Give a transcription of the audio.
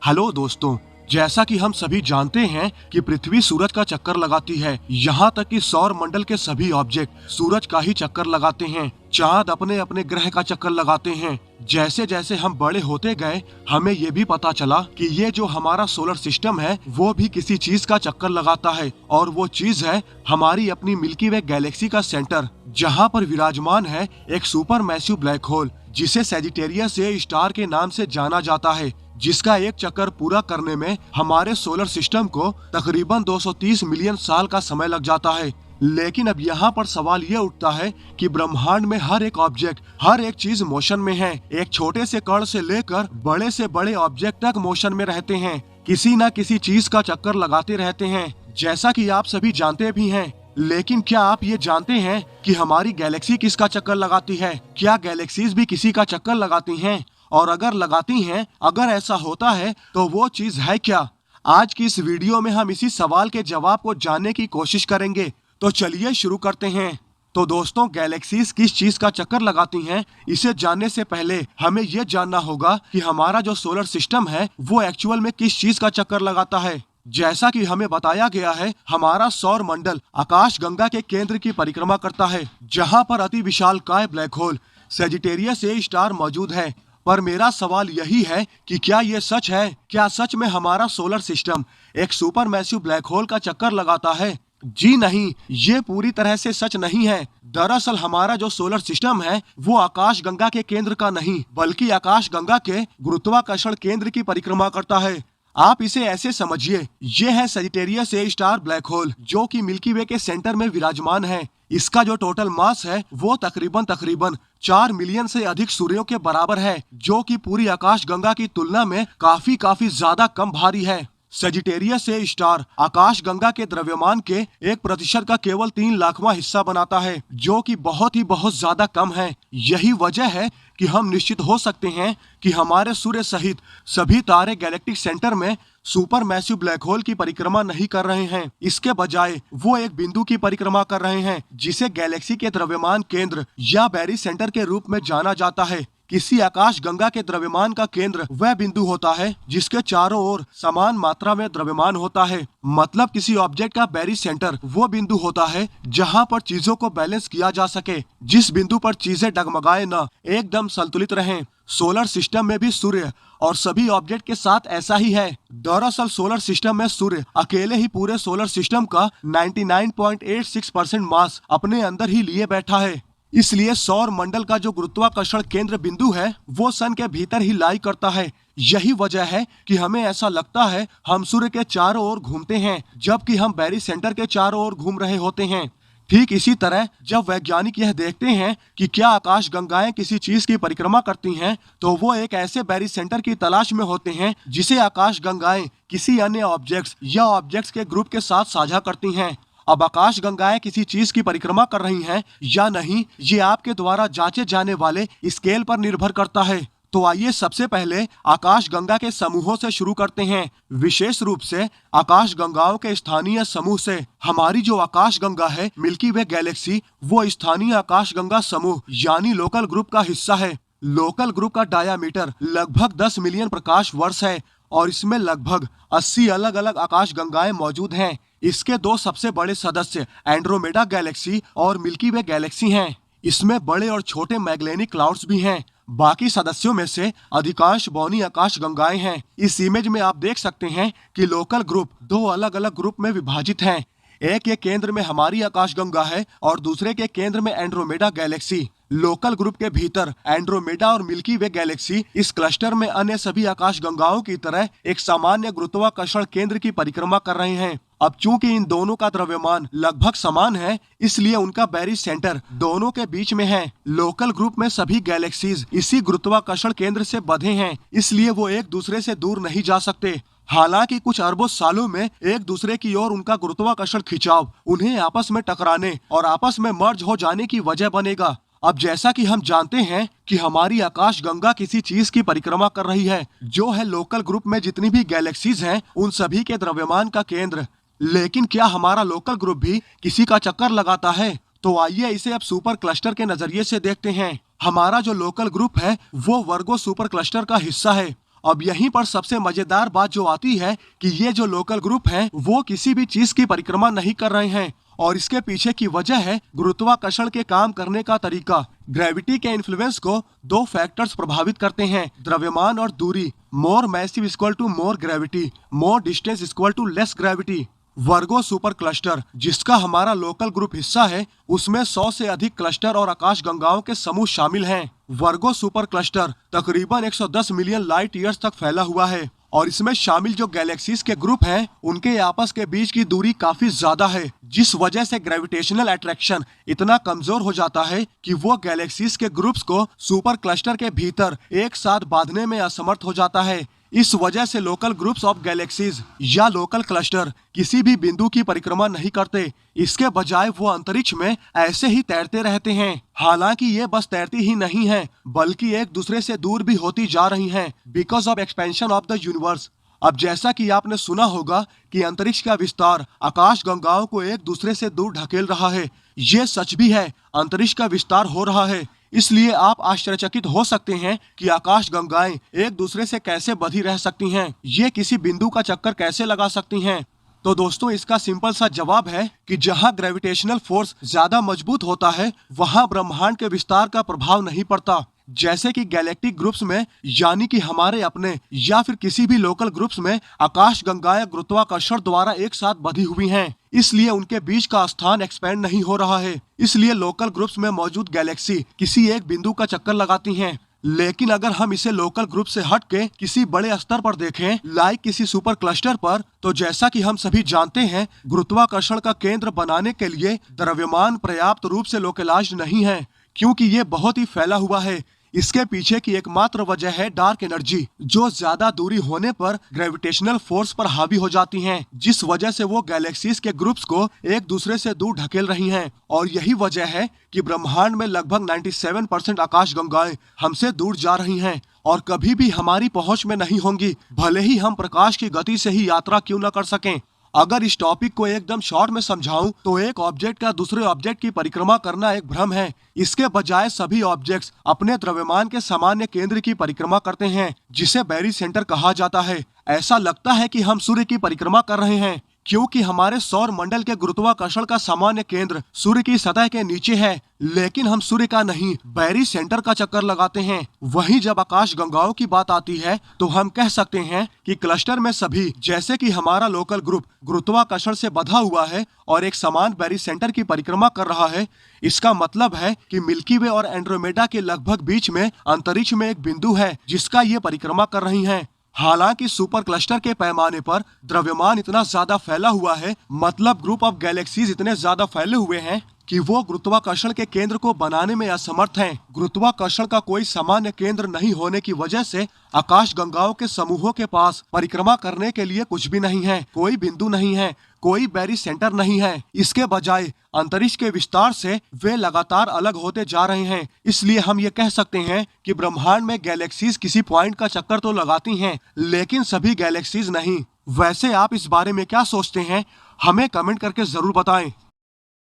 Hello दोस्तों, जैसा कि हम सभी जानते हैं कि पृथ्वी सूरज का चक्कर लगाती है। यहाँ तक कि सौर मंडल के सभी ऑब्जेक्ट सूरज का ही चक्कर लगाते हैं। चांद अपने अपने ग्रह का चक्कर लगाते हैं। जैसे जैसे हम बड़े होते गए, हमें ये भी पता चला कि ये जो हमारा सोलर सिस्टम है वो भी किसी चीज का चक्कर लगाता है, और वो चीज है हमारी अपनी मिल्की वे गैलेक्सी का सेंटर, जहाँ पर विराजमान है एक सुपर मैसिव ब्लैक होल, जिसे सैजिटेरियस ए स्टार के नाम से जाना जाता है, जिसका एक चक्कर पूरा करने में हमारे सोलर सिस्टम को तकरीबन 230 मिलियन साल का समय लग जाता है। लेकिन अब यहाँ पर सवाल ये उठता है कि ब्रह्मांड में हर एक ऑब्जेक्ट, हर एक चीज मोशन में है। एक छोटे से कण से लेकर बड़े से बड़े ऑब्जेक्ट तक मोशन में रहते हैं, किसी न किसी चीज का चक्कर लगाते रहते हैं, जैसा कि आप सभी जानते भी हैं। लेकिन क्या आप ये जानते हैं कि हमारी गैलेक्सी किसका चक्कर लगाती है? क्या गैलेक्सीज भी किसी का चक्कर लगाती हैं? और अगर लगाती हैं, अगर ऐसा होता है तो वो चीज है क्या? आज की इस वीडियो में हम इसी सवाल के जवाब को जानने की कोशिश करेंगे। तो चलिए शुरू करते हैं। तो दोस्तों, गैलेक्सीज किस चीज का चक्कर लगाती हैं, इसे जानने से पहले हमें ये जानना होगा कि हमारा जो सोलर सिस्टम है वो एक्चुअल में किस चीज का चक्कर लगाता है। जैसा कि हमें बताया गया है, हमारा सौर मंडल आकाश गंगा के केंद्र की परिक्रमा करता है, जहां पर अति विशालकाय black hole Sagittarius A star मौजूद है। पर मेरा सवाल यही है कि क्या ये सच है? क्या सच में हमारा सोलर सिस्टम एक सुपर मैसिव ब्लैक होल का चक्कर लगाता है? जी नहीं, ये पूरी तरह से सच नहीं है। दरअसल हमारा जो सोलर सिस्टम है वो आकाश गंगा के केंद्र का नहीं, बल्कि आकाश गंगा के गुरुत्वाकर्षण केंद्र की परिक्रमा करता है। आप इसे ऐसे समझिए, ये है Sagittarius A star black hole, जो कि मिल्की वे के सेंटर में विराजमान है। इसका जो टोटल मास है वो तकरीबन 4 मिलियन से अधिक सूर्यों के बराबर है, जो कि पूरी आकाश गंगा की तुलना में काफी ज्यादा कम भारी है। सैजिटेरियस ए स्टार आकाश गंगा के द्रव्यमान के 1% का केवल 3 लाखवां हिस्सा बनाता है, जो कि बहुत ज्यादा कम है। यही वजह है कि हम निश्चित हो सकते हैं कि हमारे सूर्य सहित सभी तारे गैलेक्टिक सेंटर में सुपर मैसिव ब्लैक होल की परिक्रमा नहीं कर रहे हैं। इसके बजाय वो एक बिंदु की परिक्रमा कर रहे हैं, जिसे गैलेक्सी के द्रव्यमान केंद्र या बैरी सेंटर के रूप में जाना जाता है। किसी आकाश गंगा के द्रव्यमान का केंद्र वह बिंदु होता है जिसके चारों ओर समान मात्रा में द्रव्यमान होता है। मतलब किसी ऑब्जेक्ट का बैरी सेंटर वो बिंदु होता है जहां पर चीजों को बैलेंस किया जा सके, जिस बिंदु पर चीजें डगमगाए न, एकदम संतुलित रहें। सोलर सिस्टम में भी सूर्य और सभी ऑब्जेक्ट के साथ ऐसा ही है। दरअसल सोलर सिस्टम में सूर्य अकेले ही पूरे सोलर सिस्टम का 99.86% मास अपने अंदर ही लिए बैठा है। इसलिए सौर मंडल का जो गुरुत्वाकर्षण केंद्र बिंदु है वो सन के भीतर ही लाई करता है। यही वजह है कि हमें ऐसा लगता है हम सूर्य के चारों ओर घूमते हैं, जबकि हम बैरी सेंटर के चारों ओर घूम रहे होते हैं। ठीक इसी तरह जब वैज्ञानिक यह देखते हैं कि क्या आकाश गंगाएं किसी चीज की परिक्रमा करती हैं, तो वो एक ऐसे बैरी सेंटर की तलाश में होते हैं जिसे आकाश गंगाएं किसी अन्य ऑब्जेक्ट्स या ऑब्जेक्ट्स के ग्रुप के साथ साझा करती हैं। अब आकाश गंगाएं किसी चीज की परिक्रमा कर रही हैं या नहीं, ये आपके द्वारा जांचे जाने वाले स्केल पर निर्भर करता है। तो आइए सबसे पहले आकाश गंगा के समूहों से शुरू करते हैं, विशेष रूप से आकाश गंगाओं के स्थानीय समूह से। हमारी जो आकाश गंगा है मिल्की वे गैलेक्सी, वो स्थानीय आकाश गंगा समूह यानी लोकल ग्रुप का हिस्सा है। लोकल ग्रुप का डायामीटर लगभग 10 मिलियन प्रकाश वर्ष है, और इसमें लगभग 80 अलग अलग आकाश गंगाएं मौजूद हैं। इसके 2 सबसे बड़े सदस्य एंड्रोमेडा गैलेक्सी और मिल्की वे गैलेक्सी हैं। इसमें बड़े और छोटे मैगेलेनिक क्लाउड्स भी हैं। बाकी सदस्यों में से अधिकांश बौनी आकाश गंगाएं हैं। इस इमेज में आप देख सकते हैं कि लोकल ग्रुप 2 अलग अलग ग्रुप में विभाजित हैं। एक के केंद्र में हमारी आकाश गंगा है और दूसरे के केंद्र में एंड्रोमेडा गैलेक्सी। लोकल ग्रुप के भीतर एंड्रोमेडा और मिल्की वे गैलेक्सी इस क्लस्टर में अन्य सभी आकाश गंगाओं की तरह एक सामान्य गुरुत्वाकर्षण केंद्र की परिक्रमा कर रहे हैं। अब चूंकि इन दोनों का द्रव्यमान लगभग समान है, इसलिए उनका बैरी सेंटर दोनों के बीच में है। लोकल ग्रुप में सभी गैलेक्सीज इसी गुरुत्वाकर्षण केंद्र से बंधे हैं, इसलिए वो एक दूसरे से दूर नहीं जा सकते। हालांकि कुछ अरबों सालों में एक दूसरे की ओर उनका गुरुत्वाकर्षण खिंचाव उन्हें आपस में टकराने और आपस में मर्ज हो जाने की वजह बनेगा। अब जैसा कि हम जानते हैं कि हमारी आकाश गंगा किसी चीज की परिक्रमा कर रही है, जो है लोकल ग्रुप में जितनी भी गैलेक्सीज हैं उन सभी के द्रव्यमान का केंद्र। लेकिन क्या हमारा लोकल ग्रुप भी किसी का चक्कर लगाता है? तो आइए इसे अब सुपर क्लस्टर के नजरिए से देखते हैं। हमारा जो लोकल ग्रुप है वो वर्गो सुपर क्लस्टर का हिस्सा है, अब यहीं पर सबसे मजेदार बात जो आती है कि ये जो लोकल ग्रुप हैं वो किसी भी चीज की परिक्रमा नहीं कर रहे हैं, और इसके पीछे की वजह है गुरुत्वाकर्षण के काम करने का तरीका। ग्रेविटी के इन्फ्लुएंस को दो फैक्टर्स प्रभावित करते हैं, द्रव्यमान और दूरी। More massive equal to more gravity, more distance equal to less gravity. Virgo super cluster, जिसका हमारा लोकल ग्रुप हिस्सा है, उसमें 100 से अधिक क्लस्टर और आकाश गंगाओं के समूह शामिल हैं। वर्गो सुपर क्लस्टर तकरीबन 110 मिलियन लाइट ईयर्स तक फैला हुआ है, और इसमें शामिल जो गैलेक्सीज के ग्रुप हैं, उनके आपस के बीच की दूरी काफी ज्यादा है, जिस वजह से ग्रेविटेशनल अट्रैक्शन इतना कमजोर हो जाता है कि वो गैलेक्सीज के ग्रुप्स को सुपर क्लस्टर के भीतर एक साथ बांधने में असमर्थ हो जाता है। इस वजह से लोकल ग्रुप्स ऑफ गैलेक्सीज या लोकल क्लस्टर किसी भी बिंदु की परिक्रमा नहीं करते, इसके बजाय वो अंतरिक्ष में ऐसे ही तैरते रहते हैं। हालांकि ये बस तैरती ही नहीं है, बल्कि एक दूसरे से दूर भी होती जा रही हैं because of expansion of the universe. अब जैसा कि आपने सुना होगा कि अंतरिक्ष का विस्तार आकाश गंगाओं को एक दूसरे से दूर ढकेल रहा है, ये सच भी है, अंतरिक्ष का विस्तार हो रहा है। इसलिए आप आश्चर्यचकित हो सकते हैं कि आकाश गंगाएं एक दूसरे से कैसे बंधी रह सकती हैं, ये किसी बिंदु का चक्कर कैसे लगा सकती हैं। तो दोस्तों, इसका सिंपल सा जवाब है कि जहां ग्रेविटेशनल फोर्स ज्यादा मजबूत होता है, वहां ब्रह्मांड के विस्तार का प्रभाव नहीं पड़ता। जैसे कि गैलेक्टिक ग्रुप्स में, यानी कि हमारे अपने या फिर किसी भी लोकल ग्रुप्स में, आकाश गंगाएं गुरुत्वाकर्षण द्वारा एक साथ बंधी हुई हैं, इसलिए उनके बीच का स्थान एक्सपेंड नहीं हो रहा है। इसलिए लोकल ग्रुप्स में मौजूद गैलेक्सी किसी एक बिंदु का चक्कर लगाती हैं। लेकिन अगर हम इसे लोकल ग्रुप से हट के किसी बड़े स्तर पर देखें, लाइक किसी सुपर क्लस्टर पर, तो जैसा कि हम सभी जानते हैं, गुरुत्वाकर्षण का केंद्र बनाने के लिए द्रव्यमान पर्याप्त रूप से लोकलाइज्ड नहीं है, क्योंकि ये बहुत ही फैला हुआ है। इसके पीछे की एकमात्र वजह है डार्क एनर्जी, जो ज्यादा दूरी होने पर ग्रेविटेशनल फोर्स पर हावी हो जाती हैं, जिस वजह से वो गैलेक्सीज के ग्रुप्स को एक दूसरे से दूर ढकेल रही हैं। और यही वजह है कि ब्रह्मांड में लगभग 97% आकाश गंगाएं हमसे दूर जा रही हैं और कभी भी हमारी पहुंच में नहीं होंगी, भले ही हम प्रकाश की गति से ही यात्रा क्यों न कर सकें। अगर इस टॉपिक को एकदम शॉर्ट में समझाऊं तो एक ऑब्जेक्ट का दूसरे ऑब्जेक्ट की परिक्रमा करना एक भ्रम है। इसके बजाय सभी ऑब्जेक्ट्स अपने द्रव्यमान के सामान्य केंद्र की परिक्रमा करते हैं, जिसे बैरी सेंटर कहा जाता है। ऐसा लगता है कि हम सूर्य की परिक्रमा कर रहे हैं, क्योंकि हमारे सौर मंडल के गुरुत्वाकर्षण का सामान्य केंद्र सूर्य की सतह के नीचे है, लेकिन हम सूर्य का नहीं, बैरी सेंटर का चक्कर लगाते हैं। वहीं जब आकाश गंगाओं की बात आती है तो हम कह सकते हैं कि क्लस्टर में सभी, जैसे कि हमारा लोकल ग्रुप, गुरुत्वाकर्षण से बंधा हुआ है और एक समान बैरी सेंटर की परिक्रमा कर रहा है। इसका मतलब है कि मिल्की वे और एंड्रोमेडा के लगभग बीच में अंतरिक्ष में एक बिंदु है जिसका ये परिक्रमा कर रही हैं। हालांकि सुपर क्लस्टर के पैमाने पर द्रव्यमान इतना ज्यादा फैला हुआ है, मतलब ग्रुप ऑफ गैलेक्सीज इतने ज्यादा फैले हुए हैं कि वो गुरुत्वाकर्षण के केंद्र को बनाने में असमर्थ हैं। गुरुत्वाकर्षण का कोई सामान्य केंद्र नहीं होने की वजह से आकाश गंगाओं के समूहों के पास परिक्रमा करने के लिए कुछ भी नहीं है, कोई बिंदु नहीं है, कोई बैरी सेंटर नहीं है। इसके बजाय अंतरिक्ष के विस्तार से वे लगातार अलग होते जा रहे हैं। इसलिए हम ये कह सकते हैं कि ब्रह्मांड में गैलेक्सीज किसी पॉइंट का चक्कर तो लगाती हैं, लेकिन सभी गैलेक्सीज नहीं। वैसे आप इस बारे में क्या सोचते हैं? हमें कमेंट करके जरूर बताएं।